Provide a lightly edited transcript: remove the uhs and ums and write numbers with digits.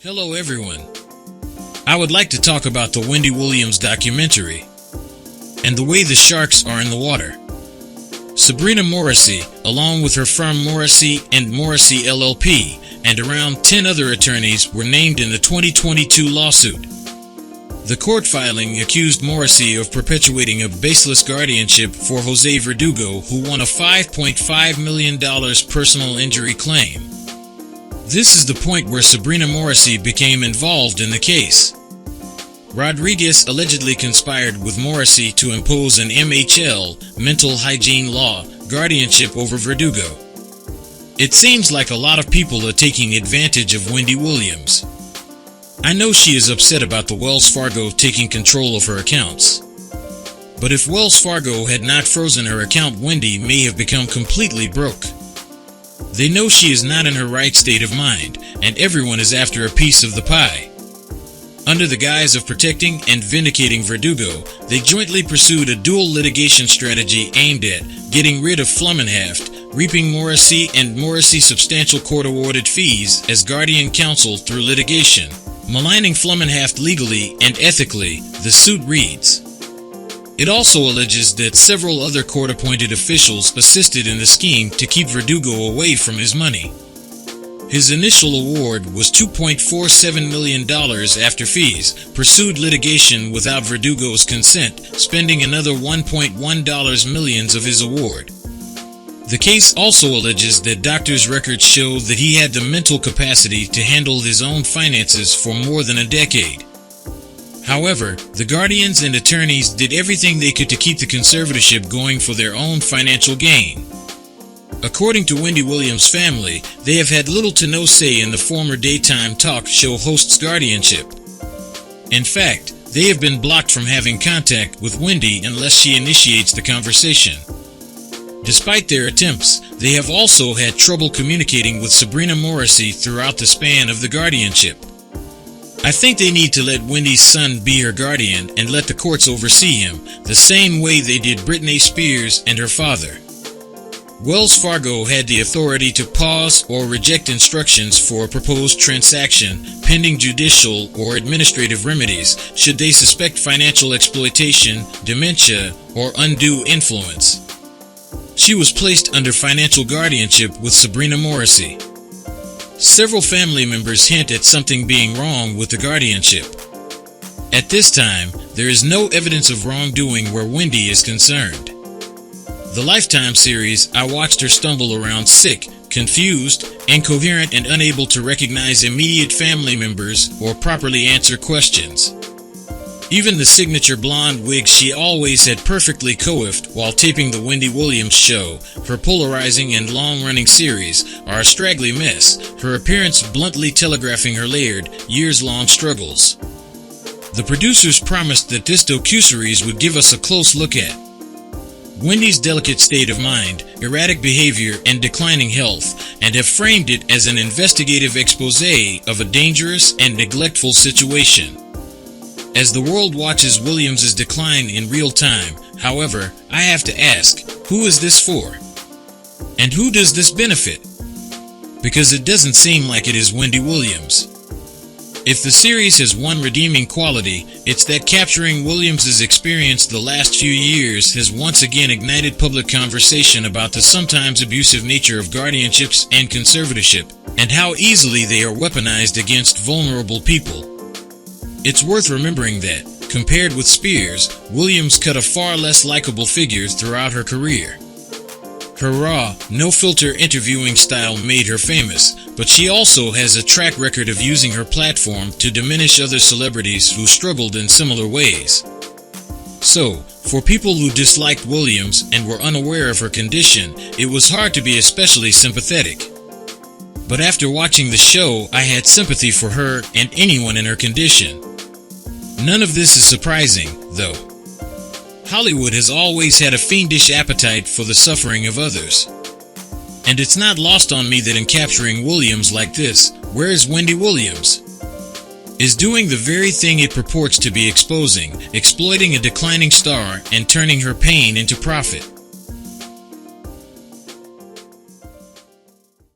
Hello everyone. I would like to talk about the Wendy Williams documentary and the way the sharks are in the water. Sabrina Morrissey, along with her firm Morrissey & Morrissey LLP, and around 10 other attorneys were named in the 2022 lawsuit. The court filing accused Morrissey of perpetuating a baseless guardianship for Jose Verdugo, who won a $5.5 million personal injury claim. This is the point where Sabrina Morrissey became involved in the case. Rodriguez allegedly conspired with Morrissey to impose an MHL, mental hygiene law, guardianship over Verdugo. It seems like a lot of people are taking advantage of Wendy Williams. I know she is upset about the Wells Fargo taking control of her accounts. But if Wells Fargo had not frozen her account, Wendy may have become completely broke. They know she is not in her right state of mind, and everyone is after a piece of the pie. Under the guise of protecting and vindicating Verdugo, they jointly pursued a dual litigation strategy aimed at getting rid of Flummenhaft, reaping Morrissey & Morrissey substantial court-awarded fees as guardian counsel through litigation. Maligning Flummenhaft legally and ethically, the suit reads. It also alleges that several other court-appointed officials assisted in the scheme to keep Verdugo away from his money. His initial award was $2.47 million after fees, pursued litigation without Verdugo's consent, spending another $1.1 million of his award. The case also alleges that doctors' records show that he had the mental capacity to handle his own finances for more than a decade. However, the guardians and attorneys did everything they could to keep the conservatorship going for their own financial gain. According to Wendy Williams' family, they have had little to no say in the former daytime talk show host's guardianship. In fact, they have been blocked from having contact with Wendy unless she initiates the conversation. Despite their attempts, they have also had trouble communicating with Sabrina Morrissey throughout the span of the guardianship. I think they need to let Wendy's son be her guardian and let the courts oversee him, the same way they did Britney Spears and her father. Wells Fargo had the authority to pause or reject instructions for a proposed transaction pending judicial or administrative remedies should they suspect financial exploitation, dementia, or undue influence. She was placed under financial guardianship with Sabrina Morrissey. Several family members hint at something being wrong with the guardianship. At this time, there is no evidence of wrongdoing where Wendy is concerned. The Lifetime series, I watched her stumble around sick, confused, incoherent, and unable to recognize immediate family members or properly answer questions. Even the signature blonde wig she always had perfectly coiffed while taping the Wendy Williams show, her polarizing and long-running series, are a straggly mess, her appearance bluntly telegraphing her layered, years-long struggles. The producers promised that this docuseries would give us a close look at Wendy's delicate state of mind, erratic behavior, and declining health, and have framed it as an investigative expose of a dangerous and neglectful situation. As the world watches Williams' decline in real time, however, I have to ask, who is this for? And who does this benefit? Because it doesn't seem like it is Wendy Williams. If the series has one redeeming quality, it's that capturing Williams' experience the last few years has once again ignited public conversation about the sometimes abusive nature of guardianships and conservatorship, and how easily they are weaponized against vulnerable people. It's worth remembering that, compared with Spears, Williams cut a far less likable figure throughout her career. Her raw, no-filter interviewing style made her famous, but she also has a track record of using her platform to diminish other celebrities who struggled in similar ways. So, for people who disliked Williams and were unaware of her condition, it was hard to be especially sympathetic. But after watching the show, I had sympathy for her and anyone in her condition. None of this is surprising, though. Hollywood has always had a fiendish appetite for the suffering of others. And it's not lost on me that in capturing Williams like this, where is Wendy Williams? Is doing the very thing it purports to be exposing, exploiting a declining star and turning her pain into profit.